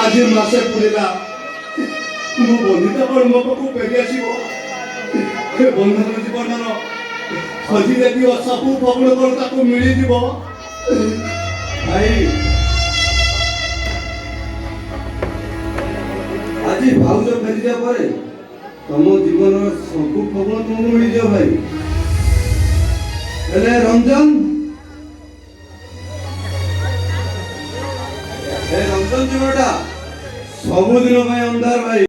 आज मासे पुरिला मो बंधिता बड़ मो पाखु फेरी आसीब बंधन जीवन खजी देखिए सबू फगुण कर ताको मिली जीव भाई आज भाउज फेरी जा परे तुम जीवन सबू फगुण तुमको मिली जाओ भाई हेले रंजन रंजन जीवनटा सबुदिन अंधार भाई।